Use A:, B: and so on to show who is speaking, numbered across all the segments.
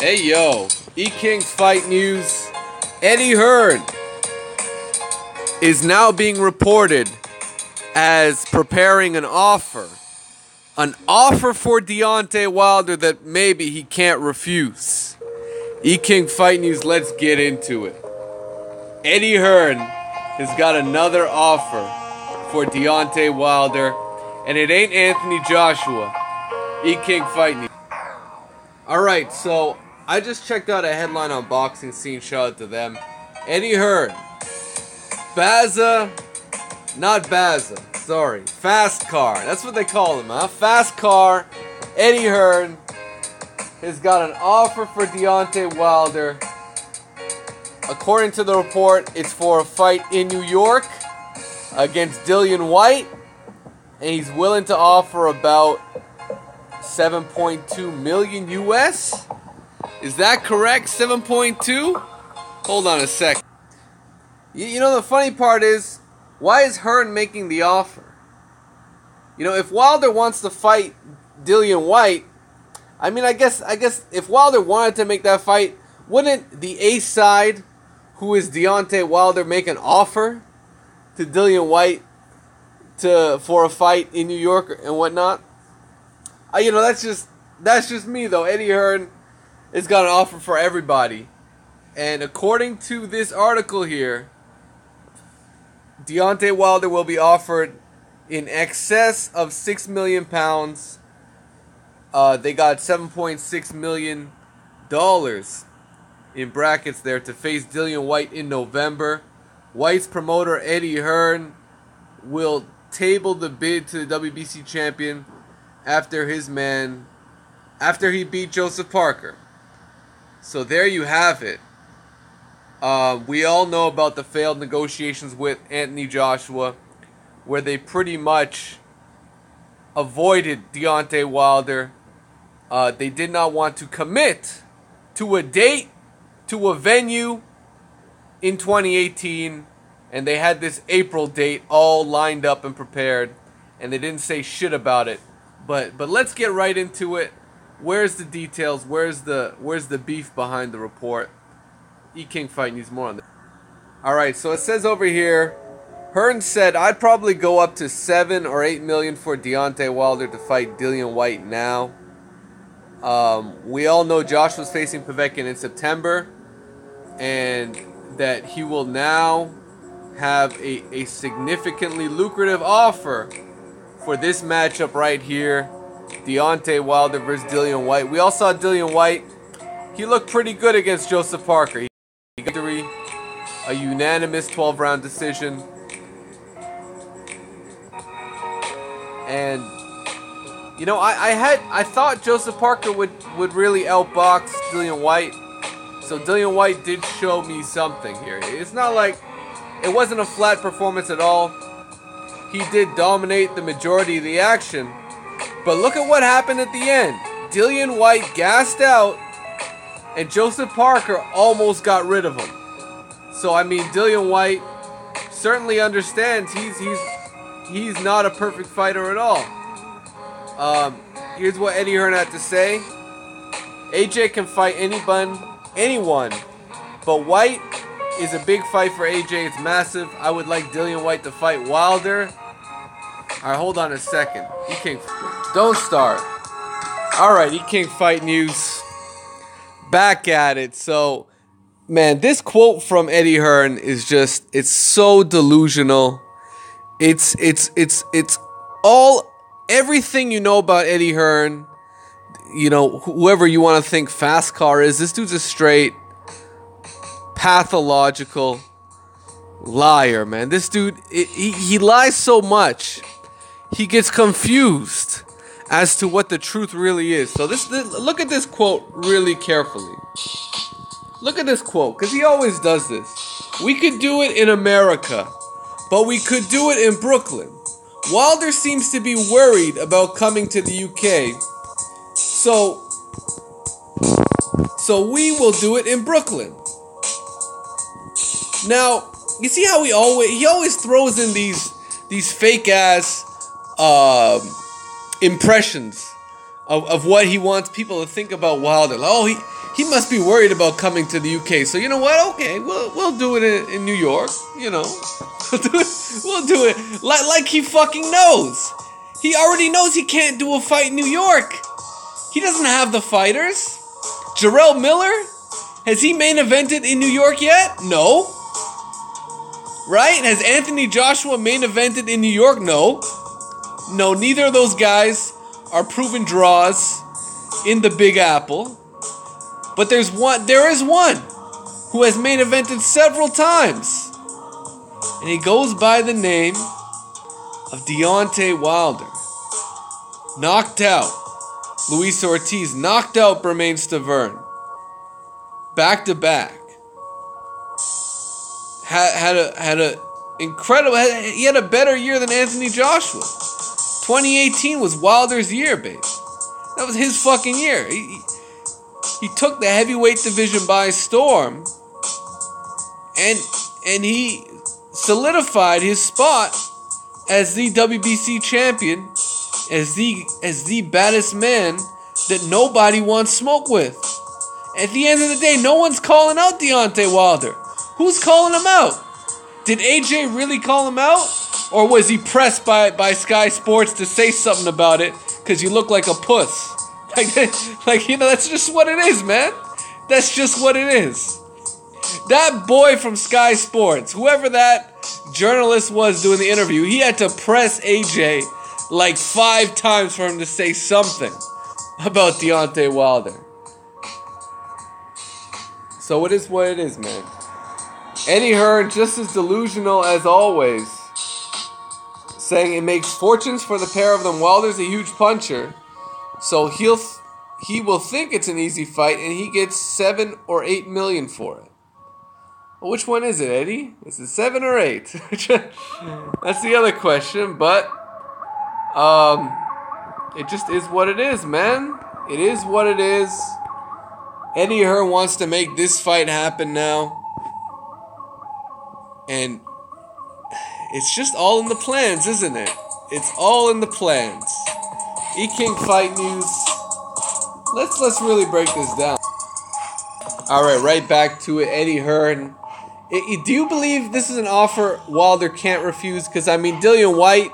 A: Hey yo, E-King's Fight News. Eddie Hearn is now being reported as preparing an offer. An offer for Deontay Wilder that maybe he can't refuse. E-King Fight News, let's get into it. Eddie Hearn has got another offer for Deontay Wilder, and it ain't Anthony Joshua. E-King Fight News. Alright, so I just checked out a headline on Boxing Scene, shout out to them. Eddie Hearn. Fast car. That's what they call him, huh? Fast car. Eddie Hearn has got an offer for Deontay Wilder. According to the report, it's for a fight in New York against Dillian Whyte. And he's willing to offer about 7.2 million US. Is that correct? 7.2? Hold on a sec. You know, the funny part is, why is Hearn making the offer? You know, if Wilder wants to fight Dillian Whyte, I guess if Wilder wanted to make that fight, wouldn't the ace side, who is Deontay Wilder, make an offer to Dillian Whyte for a fight in New York and whatnot? That's just me though. Eddie Hearn has got an offer for everybody, and according to this article here, Deontay Wilder will be offered in excess of £6 million. They got $7.6 million in brackets there to face Dillian Whyte in November. Whyte's promoter Eddie Hearn will table the bid to the WBC champion after he beat Joseph Parker. So there you have it. We all know about the failed negotiations with Anthony Joshua, where they pretty much avoided Deontay Wilder. They did not want to commit to a date, to a venue in 2018, and they had this April date all lined up and prepared, and they didn't say shit about it. But let's get right into it. Where's the details? Where's the beef behind the report? E-King Fight News, more on that. Alright, so it says over here, Hearn said, I'd probably go up to 7 or 8 million for Deontay Wilder to fight Dillian Whyte now. We all know Joshua's facing Povetkin in September, and that he will now have a significantly lucrative offer for this matchup right here. Deontay Wilder versus Dillian Whyte. We all saw Dillian Whyte. He looked pretty good against Joseph Parker. He got a unanimous 12-round decision. And you know, I thought Joseph Parker would really outbox Dillian Whyte. So Dillian Whyte did show me something here. It's not like it wasn't a flat performance at all. He did dominate the majority of the action. But look at what happened at the end. Dillian Whyte gassed out, and Joseph Parker almost got rid of him. So I mean, Dillian Whyte certainly understands he's not a perfect fighter at all. Here's what Eddie Hearn had to say. AJ can fight anyone, but Whyte is a big fight for AJ. It's massive. I would like Dillian Whyte to fight Wilder. Alright, hold on a second. E-King, don't start. Alright, E-King Fight News. Back at it. So, man, this quote from Eddie Hearn is just, it's so delusional. It's all, everything you know about Eddie Hearn, you know, whoever you want to think fast car is, this dude's a straight pathological liar, man. This dude, he lies so much. He gets confused as to what the truth really is. So look at this quote really carefully. Look at this quote, because he always does this. We could do it in America, but we could do it in Brooklyn. Wilder seems to be worried about coming to the UK, so we will do it in Brooklyn. Now, you see how he always throws in these fake ass impressions of what he wants people to think about Wilder. Like, oh, he must be worried about coming to the UK. So you know what? Okay, we'll do it in New York. You know, we'll do it like he fucking knows. He already knows he can't do a fight in New York. He doesn't have the fighters. Jarrell Miller, has he main evented in New York yet? No. Right? Has Anthony Joshua main evented in New York? No. No, neither of those guys are proven draws in the Big Apple. But there is one who has main evented several times. And he goes by the name of Deontay Wilder. Knocked out Luis Ortiz, knocked out Bermane Stiverne. Back to back. Had a incredible. He had a better year than Anthony Joshua. 2018 was Wilder's year, baby. That was his fucking year. He took the heavyweight division by storm, and he solidified his spot as the WBC champion, as the baddest man that nobody wants smoke with. At the end of the day, no one's calling out Deontay Wilder. Who's calling him out? Did AJ really call him out? Or was he pressed by Sky Sports to say something about it because you look like a puss? Like, you know, that's just what it is, man. That's just what it is. That boy from Sky Sports, whoever that journalist was doing the interview, he had to press AJ like 5 times for him to say something about Deontay Wilder. So it is what it is, man. Eddie Hearn, just as delusional as always, saying it makes fortunes for the pair of them. Wilder's a huge puncher, so he will think it's an easy fight, and he gets 7 or 8 million for it. Well, which one is it, Eddie? Is it 7 or 8? That's the other question, but it just is what it is, man. It is what it is. Eddie Hearn wants to make this fight happen now. And it's just all in the plans, isn't it? It's all in the plans. E-King Fight News. Let's really break this down. Alright, right back to it. Eddie Hearn. Do you believe this is an offer Wilder can't refuse? Because, I mean, Dillian Whyte,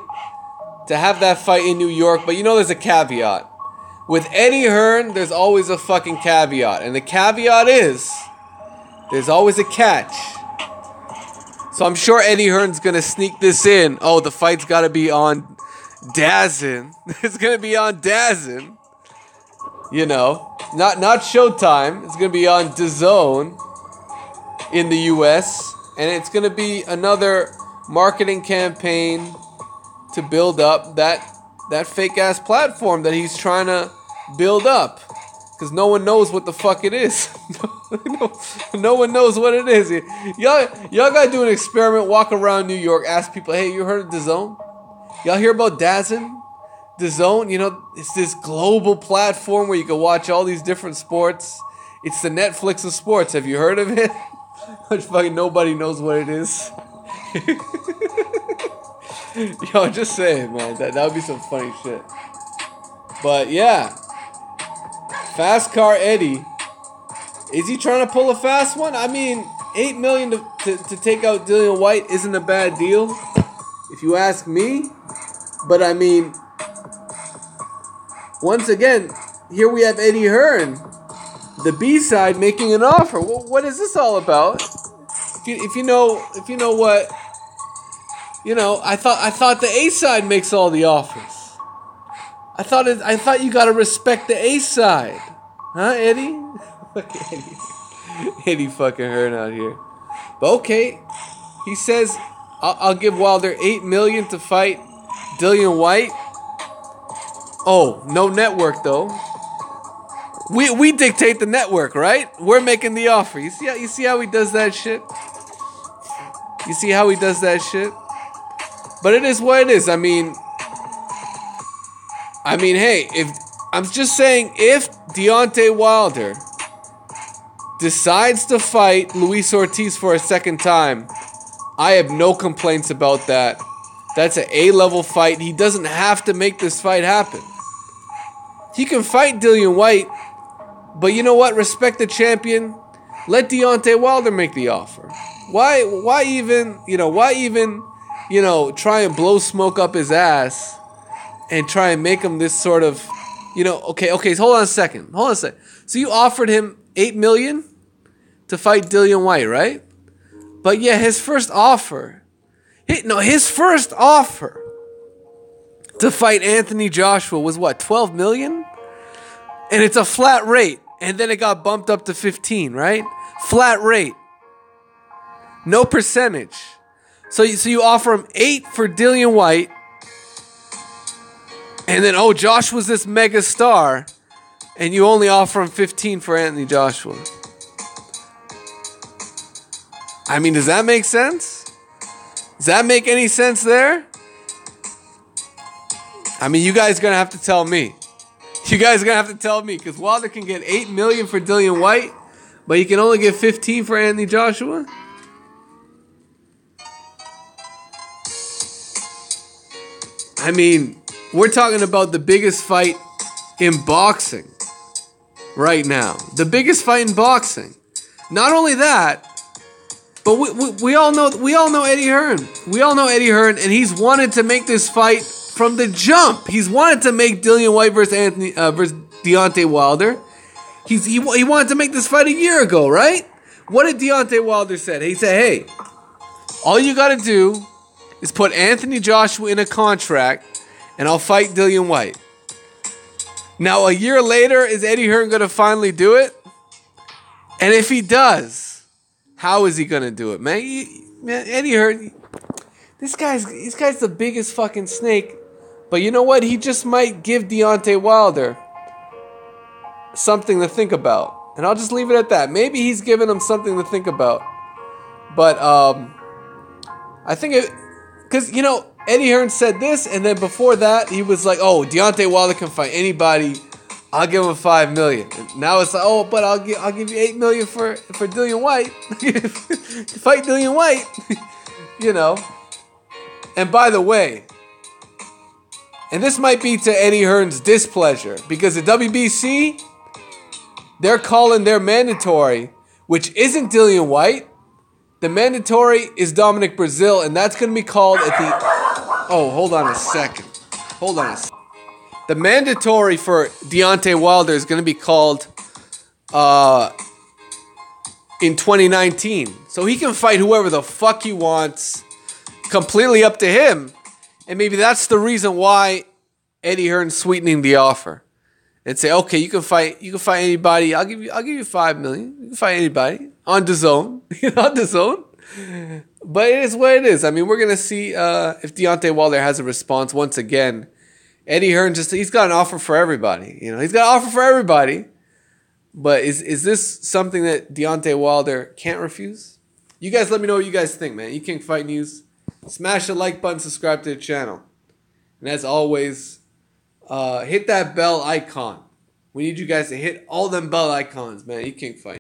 A: to have that fight in New York, but you know there's a caveat. With Eddie Hearn, there's always a fucking caveat. And the caveat is, there's always a catch. So I'm sure Eddie Hearn's going to sneak this in. Oh, the fight's got to be on DAZN. It's going to be on DAZN. You know, not Showtime. It's going to be on DAZN in the US. And it's going to be another marketing campaign to build up that fake-ass platform that he's trying to build up. Because no one knows what the fuck it is. No one knows what it is. Y'all gotta do an experiment, walk around New York, ask people, hey, you heard of DAZN? Y'all hear about DAZN? DAZN, you know, it's this global platform where you can watch all these different sports. It's the Netflix of sports. Have you heard of it? Fucking nobody knows what it is. Yo, just saying, man. That would be some funny shit. But yeah. Fast Car Eddie. Is he trying to pull a fast one? I mean, $8 million to take out Dillian Whyte isn't a bad deal, if you ask me. But I mean, once again, here we have Eddie Hearn, the B-side, making an offer. Well, what is this all about? If you know what, you know, I thought the A-side makes all the offers. I thought you gotta respect the A-side. Huh, Eddie? Eddie fucking Hearn out here. But okay. He says, I'll give Wilder $8 million to fight Dillian Whyte. Oh, no network though. We dictate the network, right? We're making the offer. You see how he does that shit? You see how he does that shit? But it is what it is. I mean, hey, I'm just saying, if Deontay Wilder decides to fight Luis Ortiz for a second time, I have no complaints about that. That's an A-level fight. He doesn't have to make this fight happen. He can fight Dillian Whyte, But you know what? Respect the champion. Let Deontay Wilder make the offer. Why even try and blow smoke up his ass and try and make him this sort of, okay, hold on a second. So you offered him $8 million to fight Dillian Whyte, right? But yeah, his first offer to fight Anthony Joshua was what, $12 million? And it's a flat rate. And then it got bumped up to 15, right? Flat rate. No percentage. So you offer him 8 for Dillian Whyte. And then, Joshua's this mega star. And you only offer him 15 for Anthony Joshua. I mean, does that make sense? Does that make any sense there? I mean, you guys are going to have to tell me. Because Wilder can get $8 million for Dillian Whyte, but you can only get 15 for Anthony Joshua? I mean, we're talking about the biggest fight in boxing right now. The biggest fight in boxing. Not only that, but we all know Eddie Hearn. We all know Eddie Hearn, and he's wanted to make this fight from the jump. He's wanted to make Dillian Whyte versus Deontay Wilder. He wanted to make this fight a year ago, right? What did Deontay Wilder say? He said, hey, all you got to do is put Anthony Joshua in a contract, and I'll fight Dillian Whyte. Now, a year later, is Eddie Hearn going to finally do it? And if he does, how is he going to do it, man? Eddie Hearn, this guy's the biggest fucking snake. But you know what? He just might give Deontay Wilder something to think about. And I'll just leave it at that. Maybe he's giving him something to think about. But I think it... Because, Eddie Hearn said this, and then before that, he was like, Deontay Wilder can fight anybody. I'll give him $5 million. And now it's like, but I'll give you $8 million for Dillian Whyte. To fight Dillian Whyte. And by the way, and this might be to Eddie Hearn's displeasure, because the WBC, they're calling their mandatory, which isn't Dillian Whyte. The mandatory is Dominic Brazil, and that's going to be called at the... hold on a second. The mandatory for Deontay Wilder is going to be called in 2019. So he can fight whoever the fuck he wants. Completely up to him. And maybe that's the reason why Eddie Hearn's sweetening the offer. And say, okay, you can fight anybody. I'll give you $5 million. You can fight anybody on DAZN. On DAZN. But it is what it is. I mean, we're gonna see if Deontay Wilder has a response once again. Eddie Hearn he's got an offer for everybody. He's got an offer for everybody. But is this something that Deontay Wilder can't refuse? You guys let me know what you guys think, man. King Fight News. Smash the like button, subscribe to the channel. And as always, hit that bell icon. We need you guys to hit all them bell icons, man. King Fight.